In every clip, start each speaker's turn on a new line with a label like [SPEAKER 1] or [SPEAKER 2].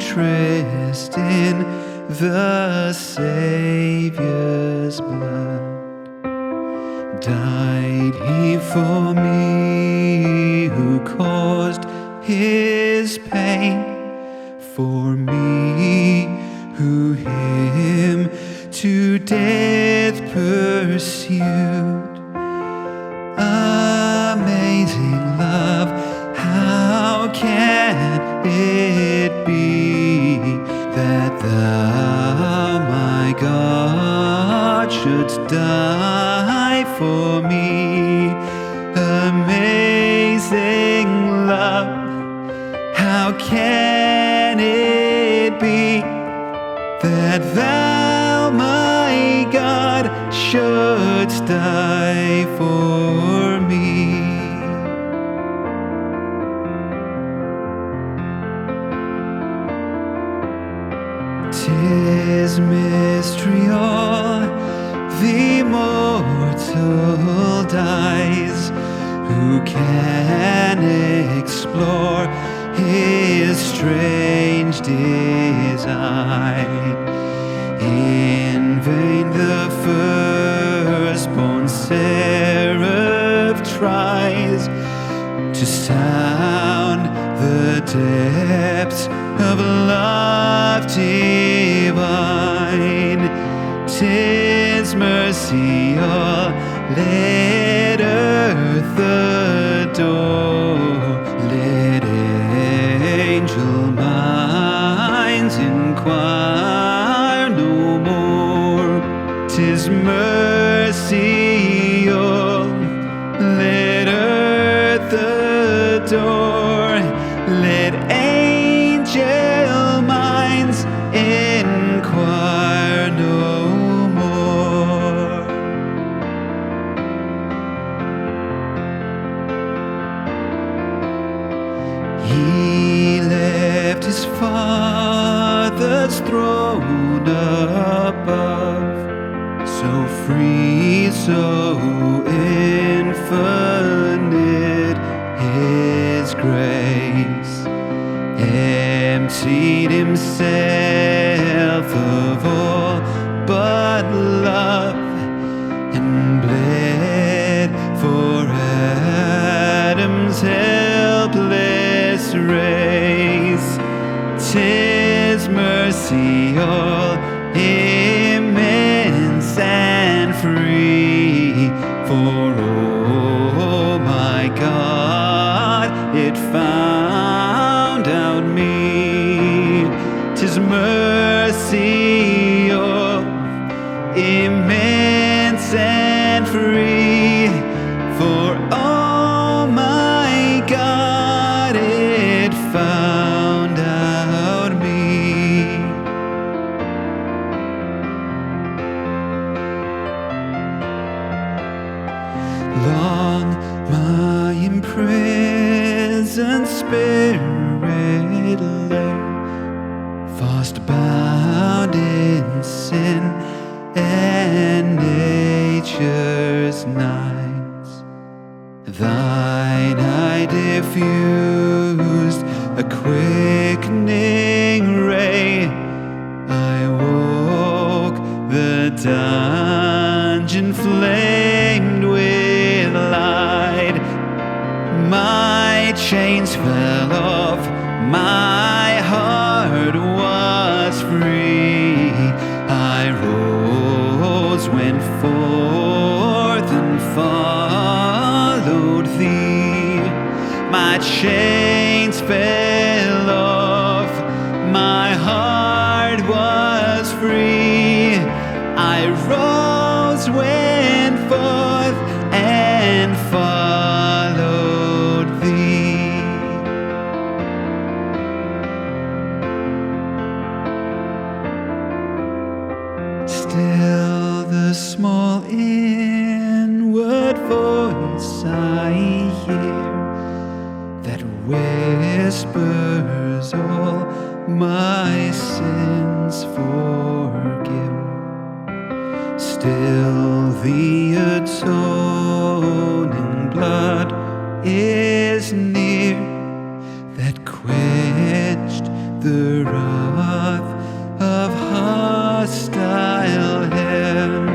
[SPEAKER 1] interest in the Savior's blood. Died he for me who caused his pain, for me who him to death pursued. Amazing love, how can it be that thou, my God, shouldst die for me? Amazing love, how can it be that thou, my God, shouldst die for me? 'Tis mystery all, the mortal dies. Who can explore his strange design? In vain the firstborn seraph tries to sound the depths of love divine. 'Tis mercy all, let earth adore, let angel minds inquire no more. 'Tis mercy all, let earth adore, let angel minds inquire no more. He left his Father's throne above, so free, so infinite his grace, emptied himself of all but love, and bled for Adam's helpless race. 'Tis mercy all, immense and free, for oh my God, it found out me. 'Tis mercy all, immense and free, for oh my God, it found out me. Long my imprisoned spirit lay, fast bound in sin and nature's nights. Thine eye diffused a quickening ray. I woke, the dungeon flamed with light. My chains fell off, my heart was free. I rose, went forth and followed thee. My chains fell off, my heart was free. I rose, went forth and followed thee. Still the small inward voice I hear, that whispers all my sins forgive. Still the atoning blood is near, that quenched the wrath of hostile hand.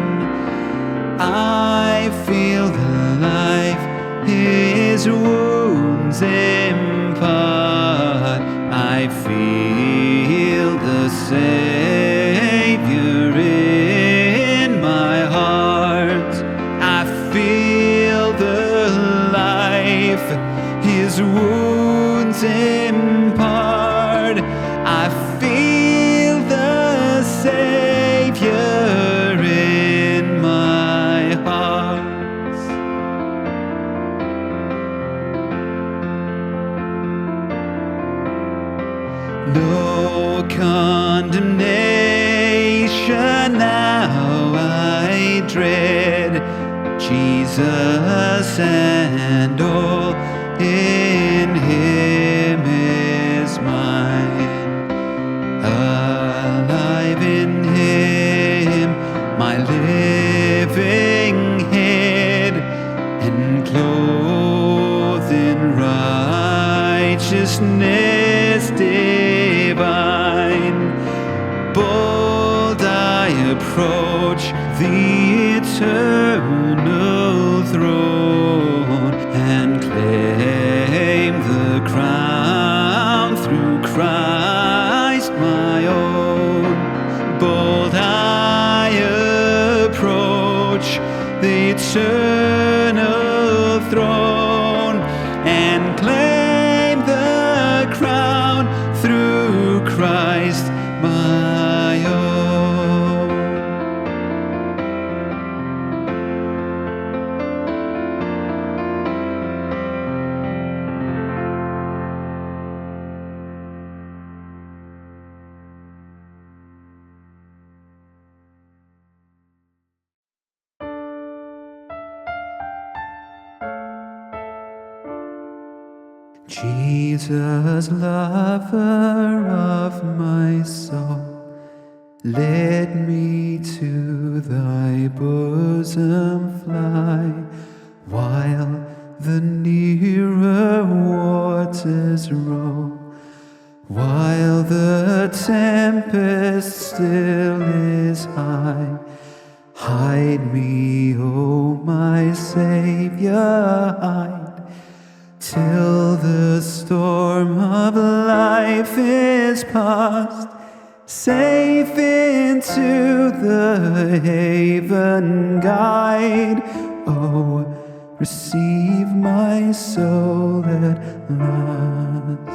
[SPEAKER 1] I feel the life His wounds impart. I feel the Savior in my heart. I feel the life His wounds impart. I feel the Savior in my heart. No condemnation now I dread. Jesus and all in Him is mine. Alive in Him, my living head, and clothed in righteousness divine. Bold I approach the eternal throne and claim the crown through Christ my own. Bold I approach the eternal throne and claim the crown through Christ my own. Jesus, lover of my soul, let me to thy bosom fly, while the nearer waters roll, while the tempest still is high. Hide me, O my Savior, hide, till the storm of life is past, safe into the haven guide. Oh, receive my soul at last.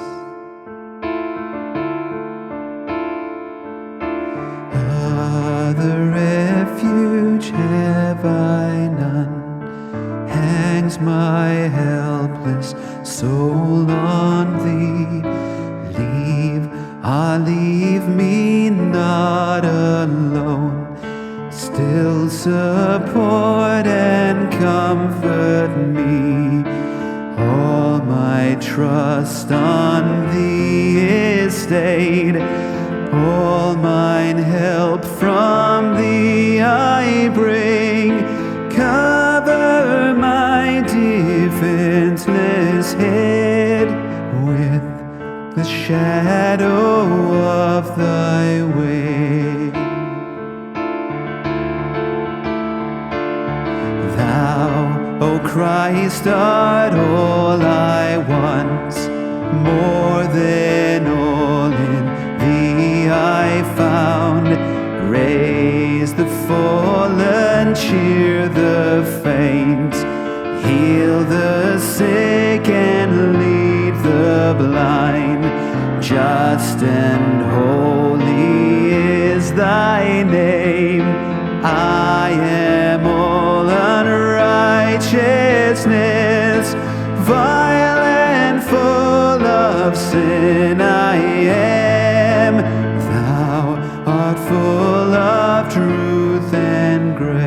[SPEAKER 1] Other refuge have I none, hangs my helpless soul on thee. Leave me not alone, still support and comfort me. All my trust on thee is stayed, all mine help from thee I bring. Cover my defenseless head with the shadow of thy wing. Thou, O Christ, art all I want, more than all in thee I found. Raise the fallen, cheer the faint, heal the sick and lead the blind. Just and holy is thy name. I am all unrighteousness, vile and full of sin I am. Thou art full of truth and grace.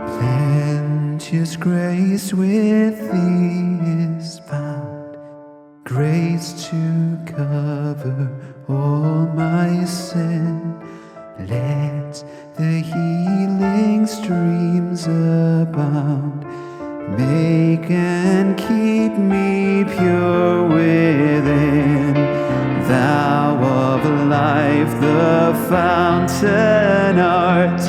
[SPEAKER 1] Plenteous grace with thee is found, grace to cover all my sin. Let the healing streams abound. May make and keep me pure within. Thou of life, the fountain art,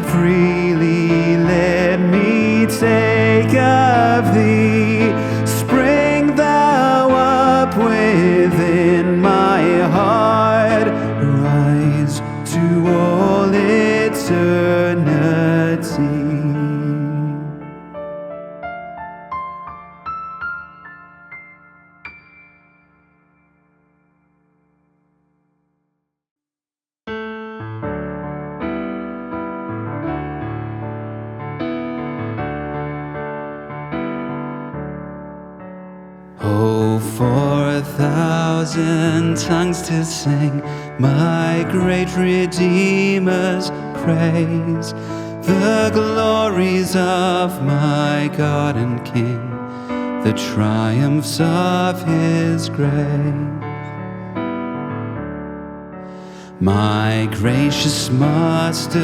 [SPEAKER 1] freely let me take of thee. Spring thou up within my heart, rise to all eternity. Oh, for 1,000 tongues to sing my great Redeemer's praise, the glories of my God and King, the triumphs of His grace. My gracious Master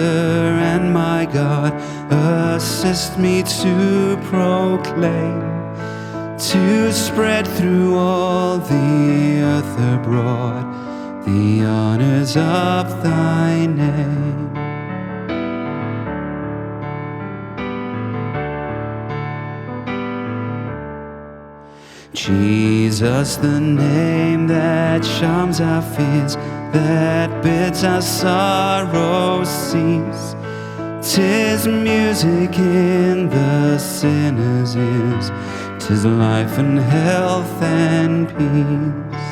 [SPEAKER 1] and my God, assist me to proclaim, to spread through all the earth abroad the honors of thy name. Jesus, the name that charms our fears, that bids our sorrows cease. 'Tis music in the sinner's ears, 'tis life and health and peace.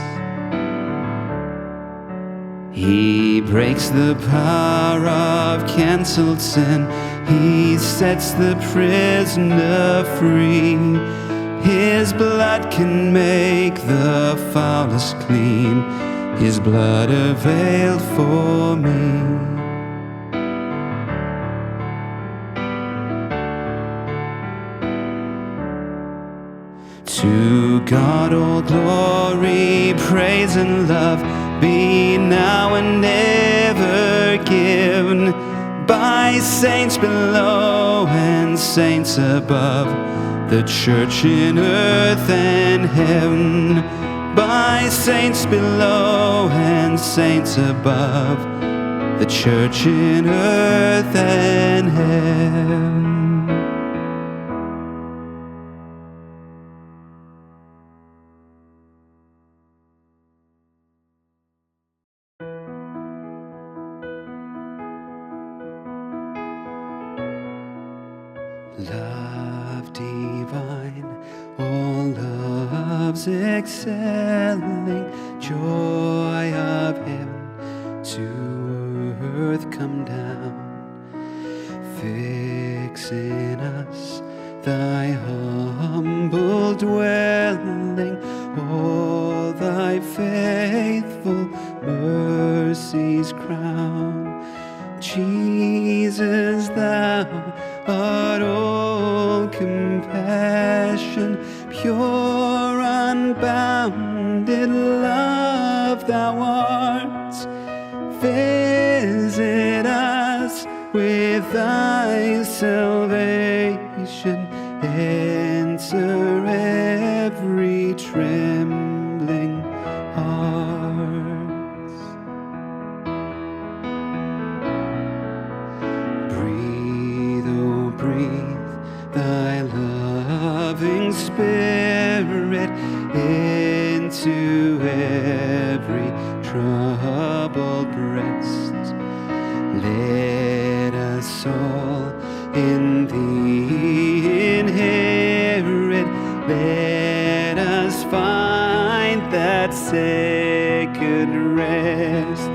[SPEAKER 1] He breaks the power of cancelled sin, He sets the prisoner free. His blood can make the foulest clean, His blood availed for me. To God all glory, praise and love be now and ever given, by saints below and saints above, the church in earth and heaven. By saints below and saints above, the church in earth and heaven. Love divine, all loves excelling, joy of heaven to earth come down. Fix in us thy humble dwelling, all thy faithful mercies crown. Jesus, thou art all compassion, pure unbounded love thou art. Visit us with thy salvation, enter every trembling heart. Breathe, oh breathe, thy loving spirit into every troubled breast. Let us all in thee inherit, let us find that second rest.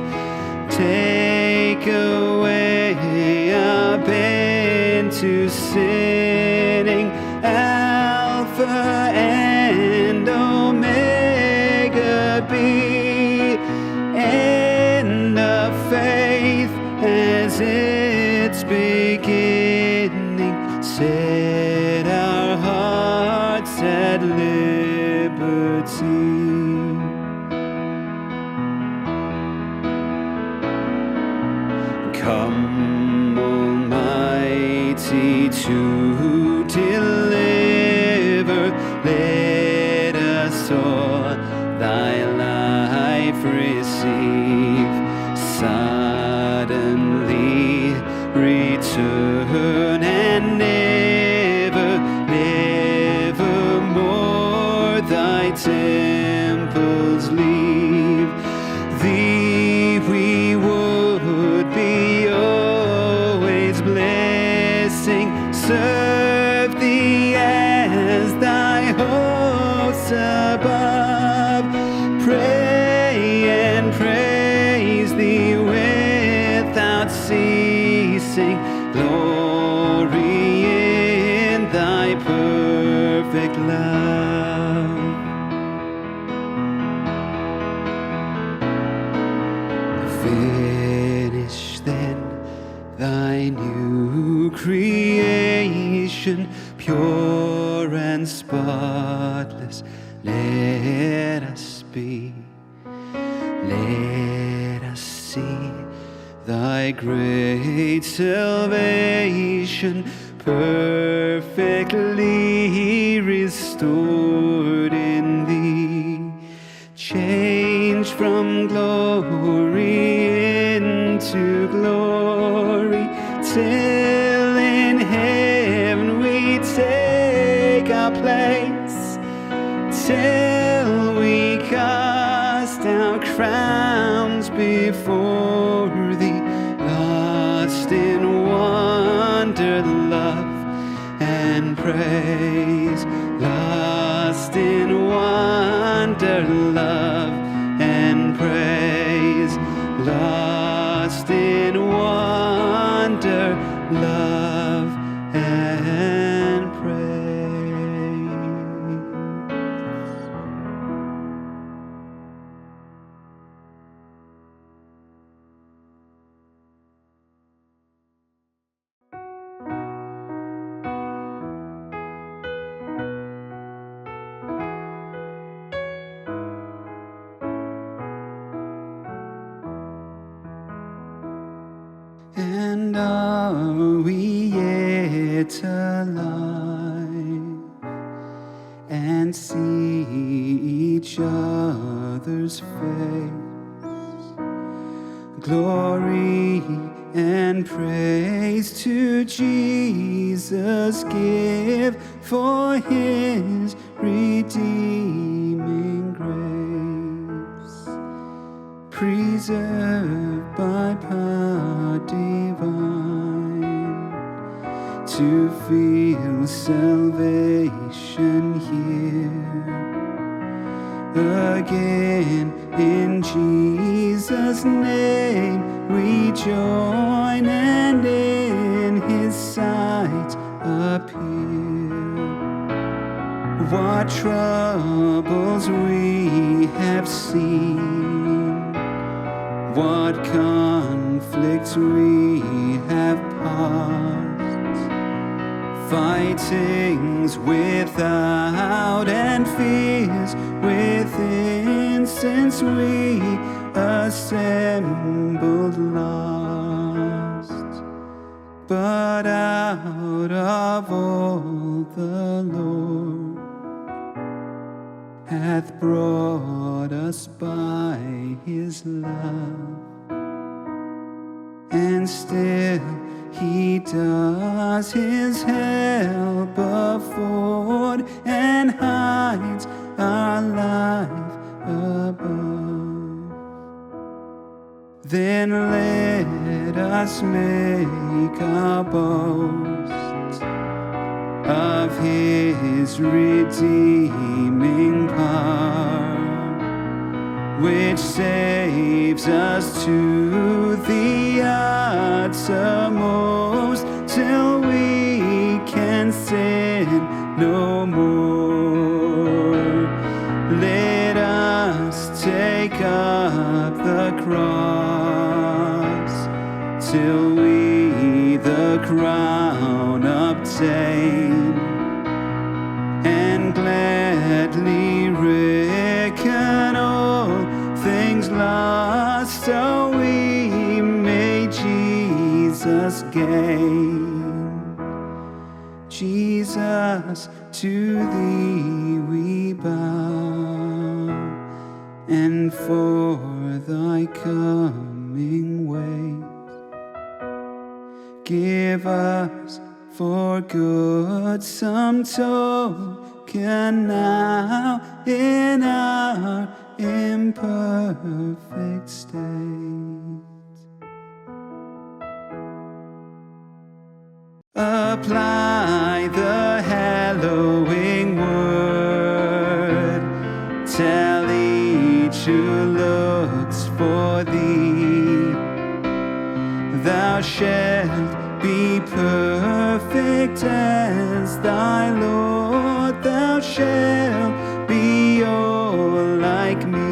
[SPEAKER 1] Take away our bent to sinning, Alpha and Omega be, end of faith as its beginning. Set our hearts at liberty. Come, Almighty, to deliver thy life receive. Suddenly return and never, never more thy temples leave. Thee we would be always blessing, serve thee as thy hosts above, pray and praise thee without ceasing, glory in thy perfect love. Finish then thy new creation, pure and spotless, let us be. Let us see thy great salvation, perfectly restored in thee, changed from glory into glory, till in heaven we take our place, till we cast our crowns before thee, lost in wonder, love, and praise, lost in wonder, love, and praise, lost in wonder, love, and praise. And are we yet alive and see each other's face? Glory and praise to Jesus give for his redeeming grace, preserved by power divine, to feel salvation here. Again in Jesus' name we join, and in his sight appear. What troubles we have seen, what conflicts we have passed, fightings without and fears within, since we assembled lost. But out of all the Lord hath brought us by his love, and still he does his help afford, and hides our life above. Then let us make our boast of his redeeming power, which saves us to the uttermost, till we can sin no more. Let us take up the cross, till we the crown obtain, and gladly reckon all things lost, so we may Jesus gain. Jesus, to thee we bow, and for thy coming ways. Give us for good some token now in our imperfect state. Apply the hallowing word, tell each who looks for thee, thou shalt be perfect as thy Lord, thou shalt be all like me.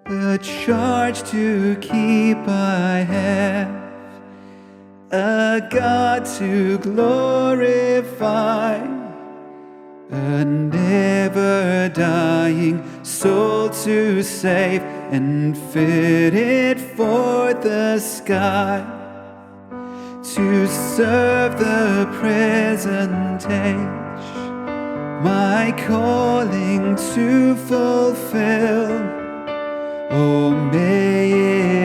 [SPEAKER 1] The charge to keep I have, a God to glorify, a never-dying soul to save and fit it for the sky, to serve the present age, my calling to fulfill. Oh, may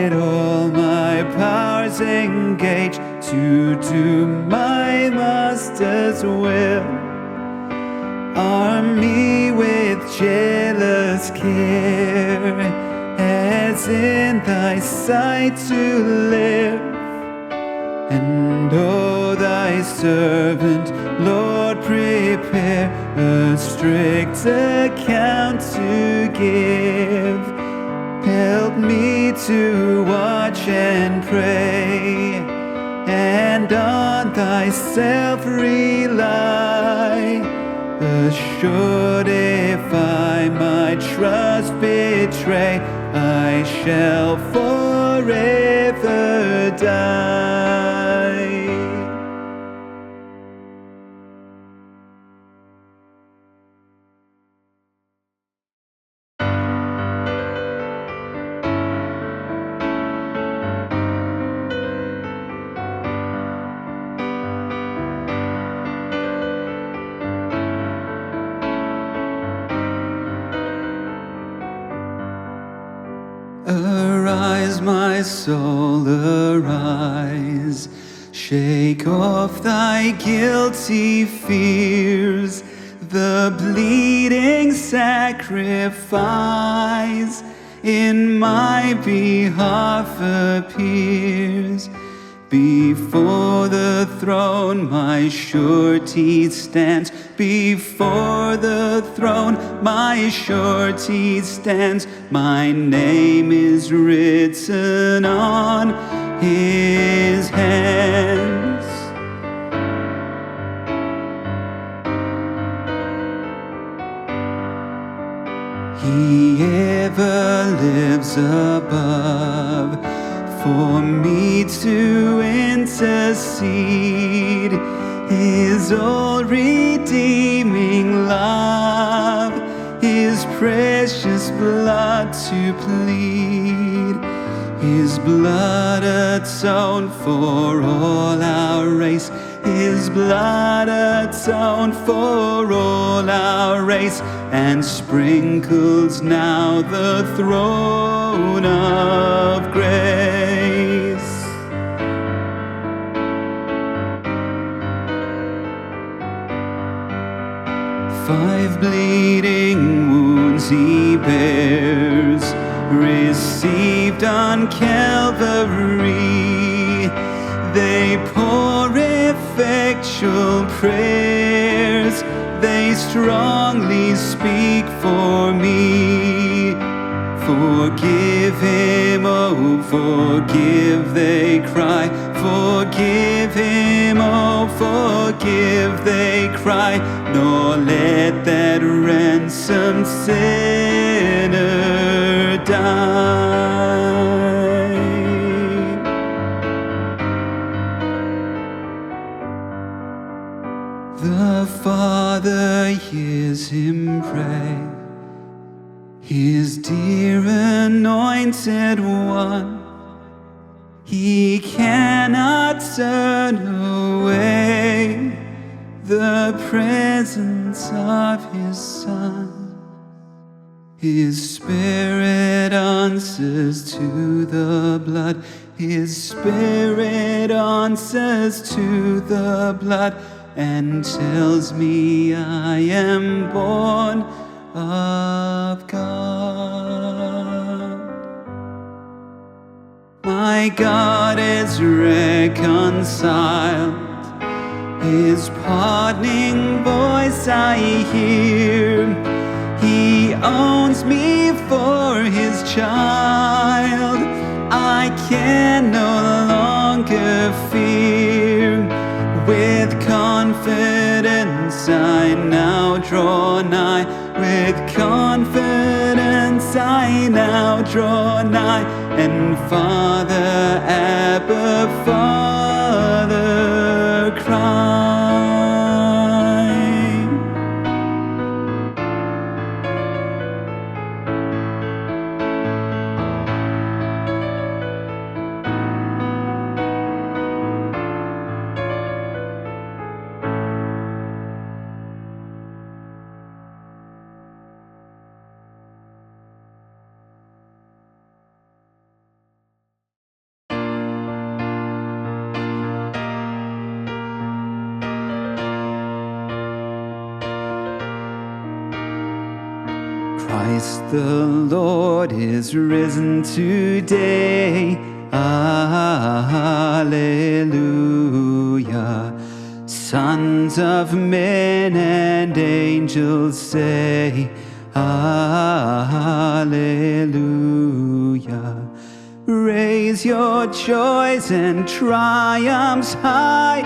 [SPEAKER 1] it all my powers engage to do my Master's will. Arm me with jealous care, as in thy sight to live. And oh, thy servant, Lord, prepare a strict account to give. Help me to watch and pray, and on thyself rely, assured if I my trust betray, I shall forever die. Arise, my soul, arise. Shake off thy guilty fears. The bleeding sacrifice in my behalf appears. Before the throne my surety stands. Before the throne my surety stands. My name is written on his hands. He ever lives above for me to intercede. His all-redeeming love, His precious blood to plead. His blood atoned for all our race. His blood atoned for all our race, and sprinkles now the throne of grace. Five bleeding wounds he bears, received on Calvary. They pour effectual prayers, they strongly speak for me. Forgive him, oh forgive, they cry. Forgive him, oh forgive, they cry. Nor let that ransomed sinner die. The Father hears him pray, his dear anointed one. He cannot turn away the presence of his Son. His Spirit answers to the blood. His Spirit answers to the blood and tells me I am born of God. My God is reconciled, his pardoning voice I hear. He owns me for his child. I can no longer fear. With confidence I now draw nigh. With confidence I now draw nigh. And Father, Abba, Father, cry. Christ the Lord is risen today. Alleluia. Sons of men and angels say, Alleluia. Raise your joys and triumphs high.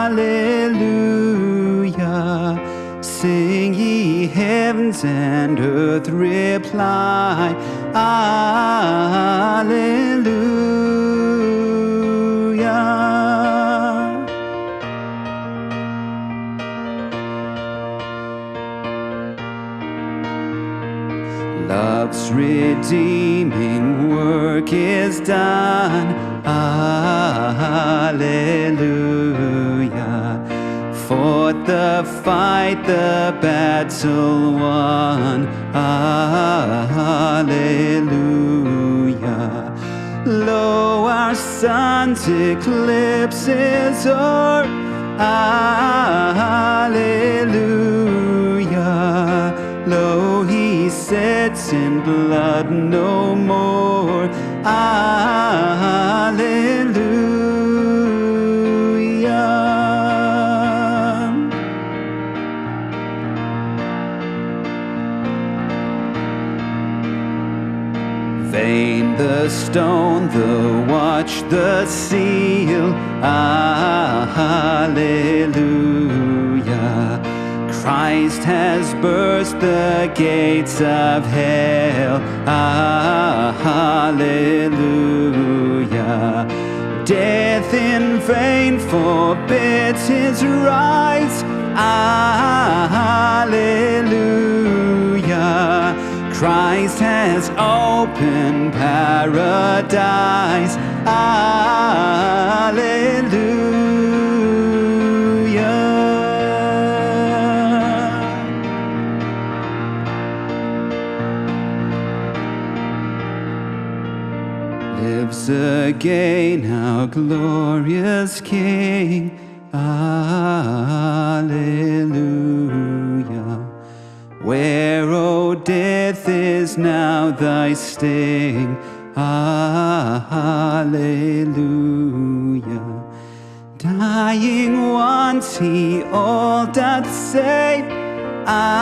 [SPEAKER 1] Alleluia. Sing ye heavens and earth reply, Alleluia. Love's redeeming work is done, Alleluia. Fought the fight, the battle won, Alleluia. Lo, our sun's eclipse is o'er, Alleluia. Lo, he sets in blood no more, Alleluia. Vain the stone, the watch, the seal, Alleluia. Christ has burst the gates of hell, Alleluia. Death in vain forbids his rise, Alleluia. Christ has opened paradise, Alleluia. Lives again our glorious King, Alleluia. Where, O death, is now thy sting? Alleluia. Dying once, he all doth save. Alleluia.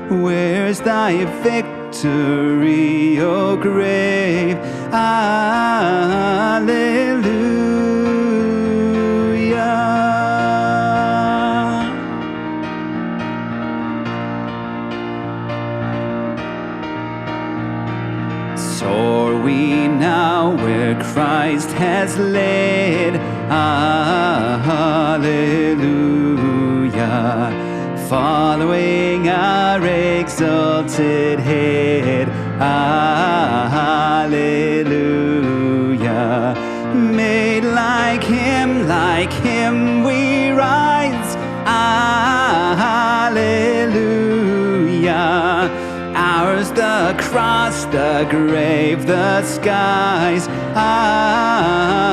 [SPEAKER 1] Where's thy victory, O grave? Alleluia. Soar we now where where Christ has led. Hallelujah. Following our exalted head. Hallelujah. Made like him we rise. Hallelujah. Ours the cross, the grave, the skies. Hallelujah.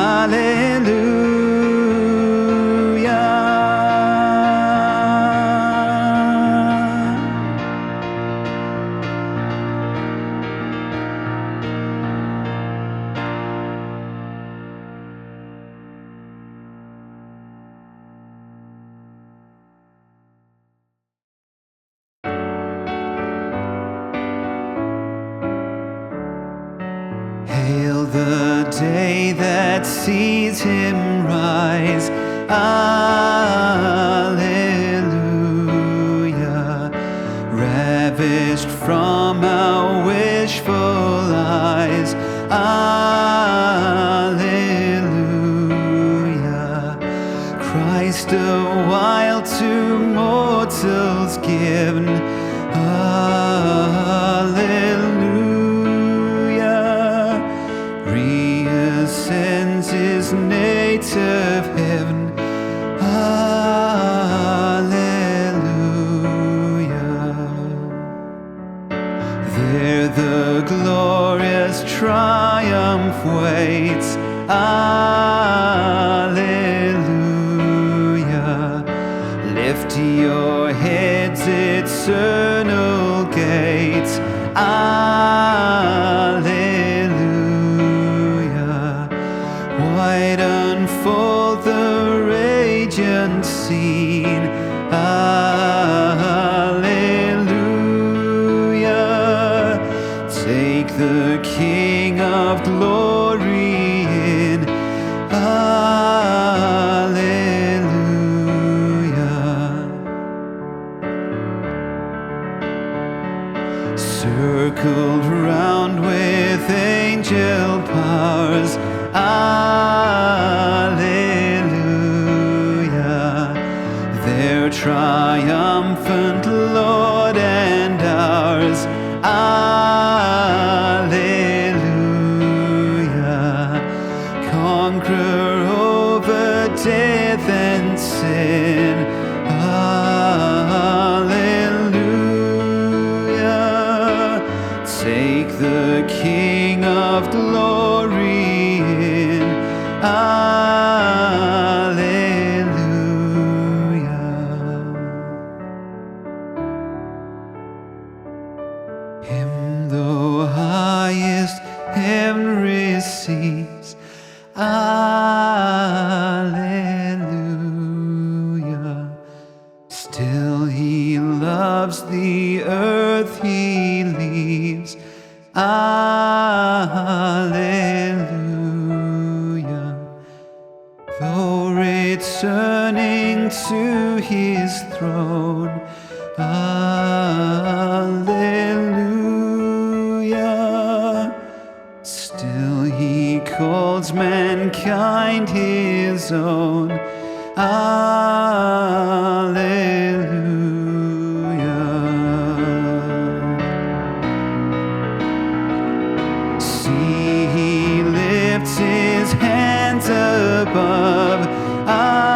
[SPEAKER 1] Hail the day that sees him rise. Alleluia. Ravished from our wishful eyes. Alleluia. Christ a while to mortals given. Alleluia. Reascends his native heaven. Alleluia. There the glorious triumph waits. Alleluia. Lift your heads, eternal gates. Alleluia. Wide unfold the radiant scene. Alleluia. Take the King of glory in. Alleluia. Circled round with angel powers. Alleluia. Their triumphant Lord and ours. Alleluia. Conqueror over death and sin. Alleluia. Take the King of glory in. Alleluia. Him the highest heaven receives. Alleluia. Still he loves the earth he leaves. Alleluia. Though returning to his throne. Alleluia. Still he calls mankind his own. Alleluia. See, he lifts his hands above. Alleluia.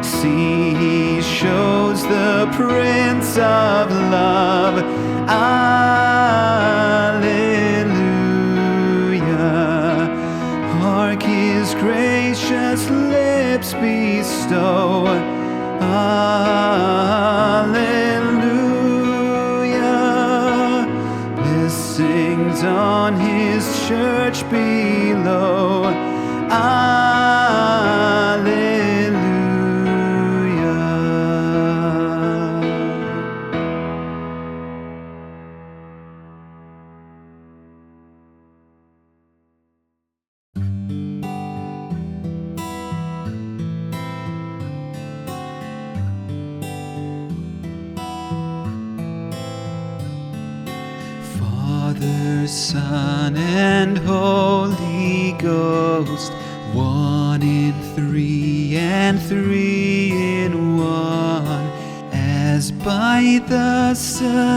[SPEAKER 1] See, he shows the Prince of Love. Alleluia. Hark his gracious lips bestow. Alleluia. Blessings on his church below. Father, Son, and Holy Ghost, one in three and three in one, as by the celestial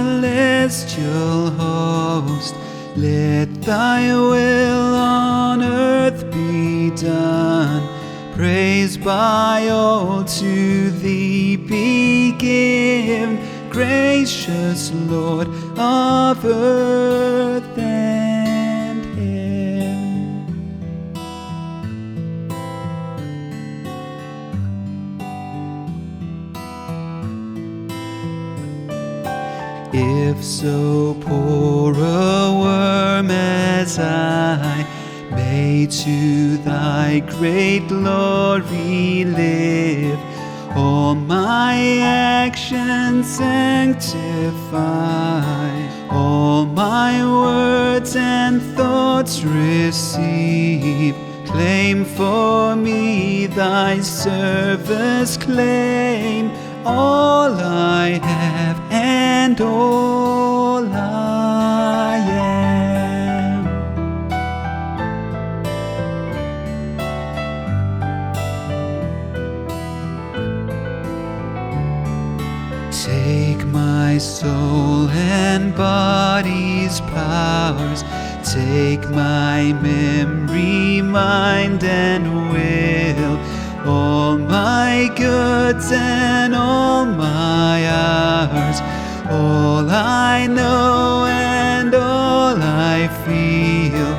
[SPEAKER 1] host, let thy will on earth be done. Praise by all to thee be given, gracious Lord of earth and heaven. If so poor a worm as I may to thy great glory live, all my actions sanctify, all my words and thoughts receive. Claim for me thy service, claim all I have and all I am. Take my soul and body's powers, take my memory, mind, and will, all my goods and all my hours, all I know and all I feel,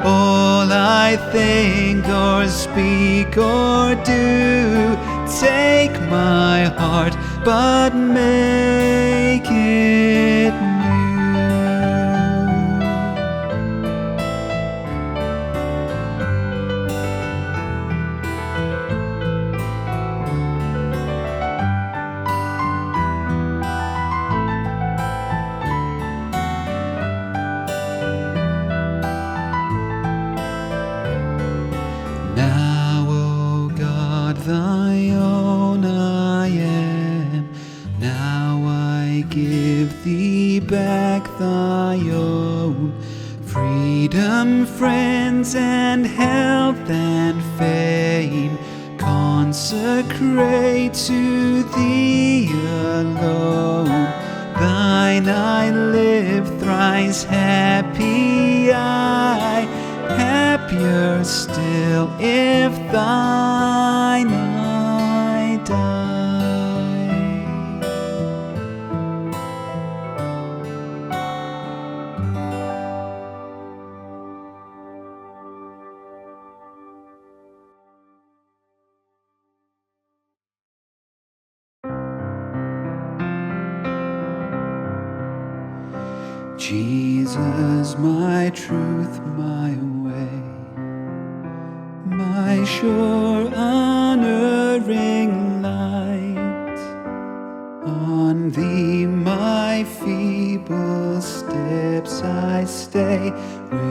[SPEAKER 1] all I think or speak or do. Take my heart, but make it new. Now, O God, thy own I am. Now I give thee back thy own. Freedom, friends, and health and fame, consecrate to thee alone. Thine I live, thrice happy I, happier still if thine I die. Jesus, my truth, my way, my sure unerring light. On thee my feeble steps I stay,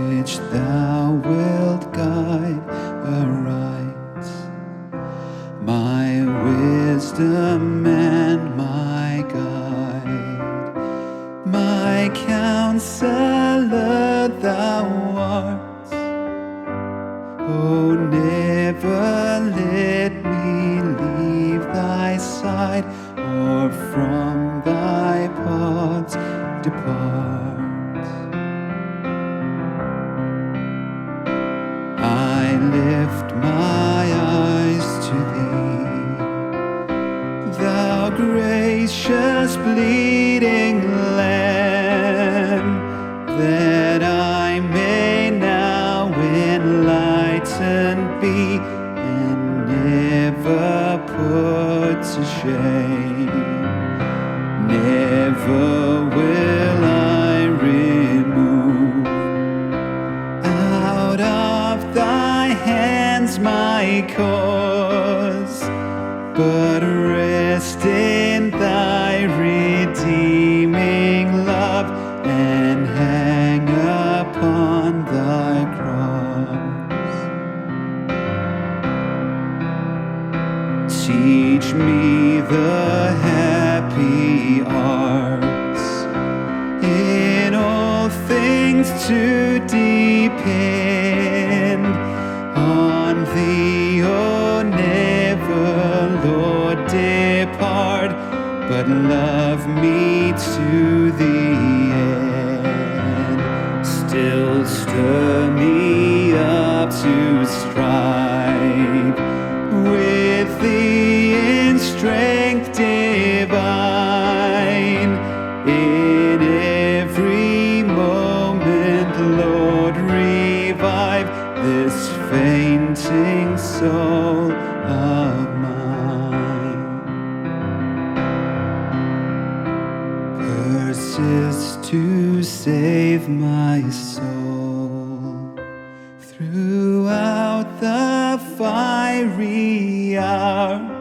[SPEAKER 1] which thou wilt guide aright. My wisdom and my guide, my counselor thou art. Oh, never let me leave thy side, or from thy paths depart. I lift my eyes to thee, thou gracious bleeding Lamb, that I may now enlightened be, and never put to shame. Never will I remove out of thy hands my cause, but rest in thy redeeming love, and hang upon thy cross. Teach me the happy arts, in all things means to depend on Thee. Oh, never, Lord, depart, but love me to the end. Still stir me up to strive with Thee in strength divine. In every moment, Lord, revive this fainting soul of mine. Persist to save my soul throughout the fiery hour,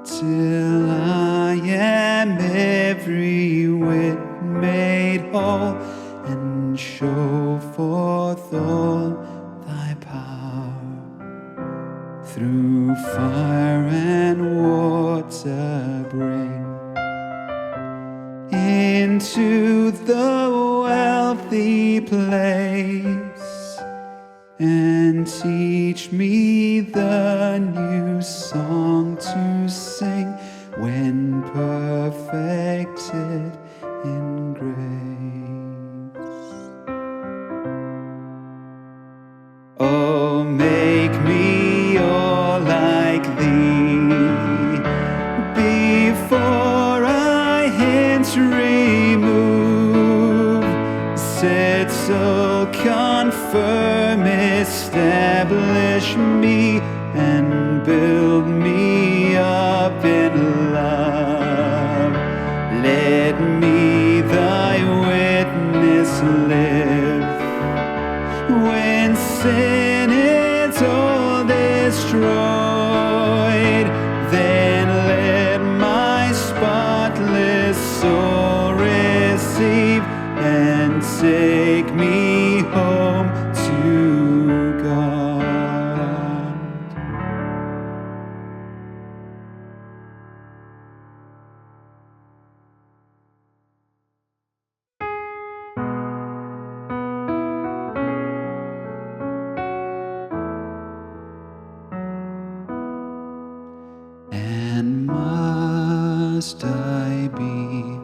[SPEAKER 1] till I am every whit made whole, and show forth all Thy power. Through fire and water bring into the wealthy place, and teach me the new song to sing when perfected in grace. Oh, make me all like Thee before I hence remove. Settle, confirm, establish me, and build me up in love. Let me Thy witness live when sin is all destroyed. Then let my spotless soul receive and take me home to God. And must I be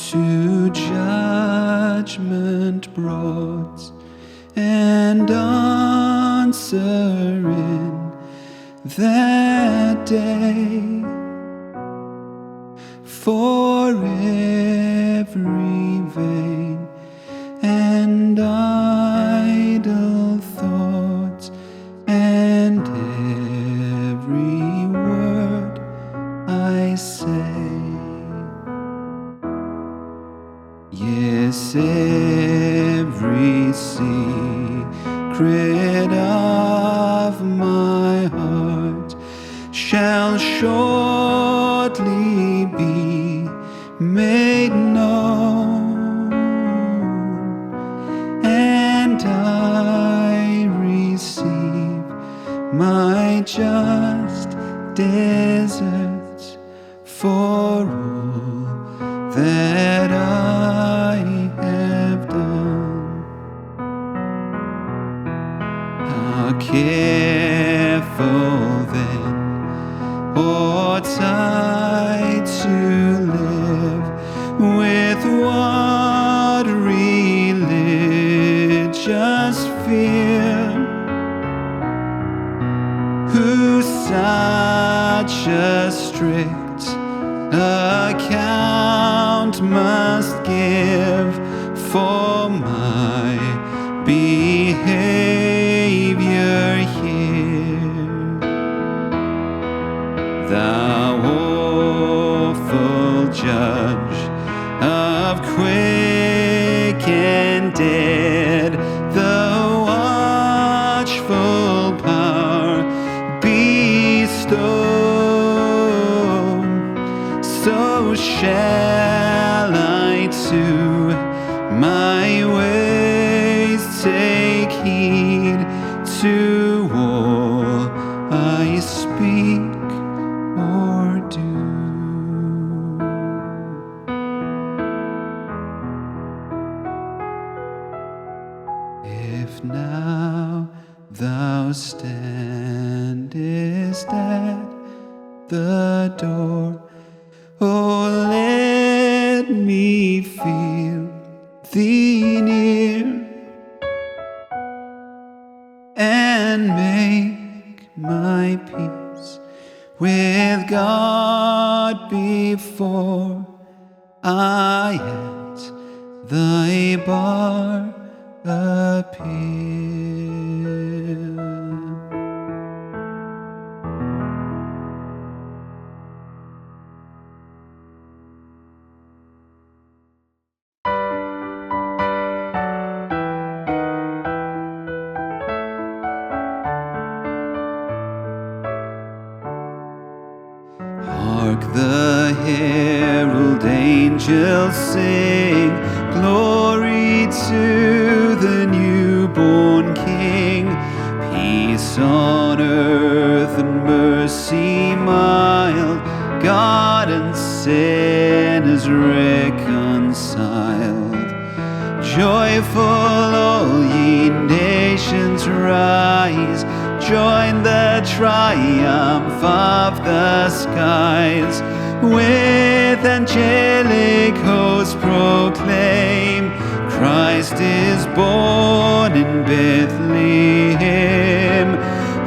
[SPEAKER 1] to judgment brought, and answer in that day for every vain and idle thought, and every word I say. Yes, every secret of my heart shall shortly be made known, and I receive my just deserts for all that I have done. How careful then ought I to live with what religious fear, who such a strict account must give for my behavior here. Thou awful judge of quick and dead, the watchful power bestow, so shall I to my ways take now thou standest at the door, oh, let me feel thee near, and make my peace with God before I at thy bar appear. Hark the herald angels sing, glory to the newborn King. Peace on earth and mercy mild, God and sinners reconciled. Joyful all ye nations rise, join the triumph of the skies. With angelic hosts proclaim, Christ is born in Bethlehem.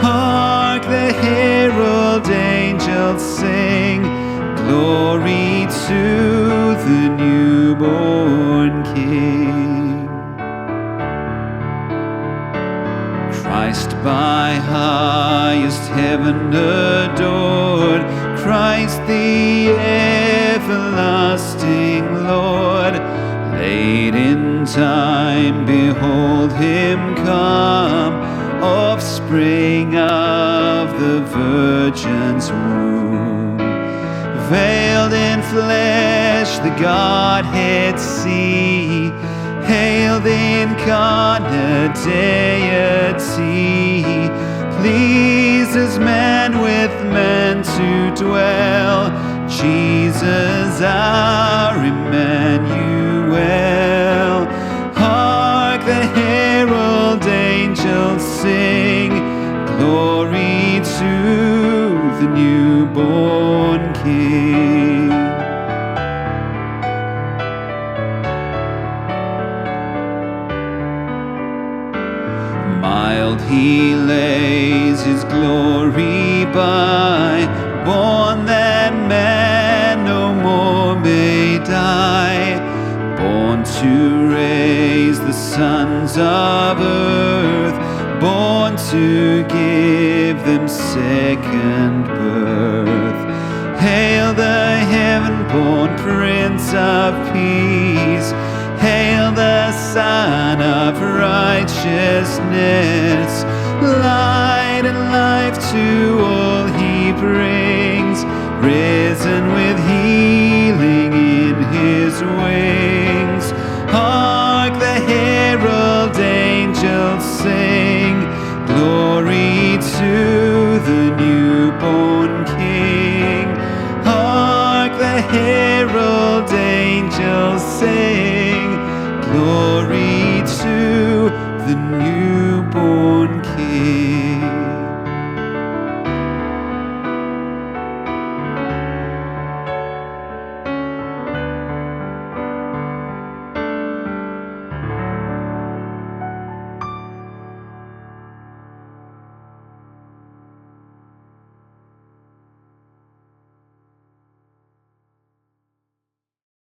[SPEAKER 1] Hark the herald angels sing, glory to the newborn King. Christ by highest heaven adored, Christ the everlasting Lord. Late in time, behold him come, offspring of the Virgin's womb. Veiled in flesh, the Godhead see, hail the incarnate deity. Pleases man with man to dwell, Jesus our Emmanuel. Hark the herald angels sing, glory to the newborn King. Mild he lays his glory by, born that man no more may die, born to raise the sons of earth, born to give them second birth. Hail the heaven-born Prince of Peace, hail the Son of Righteousness. Light and life to all he brings, risen with healing in his wings.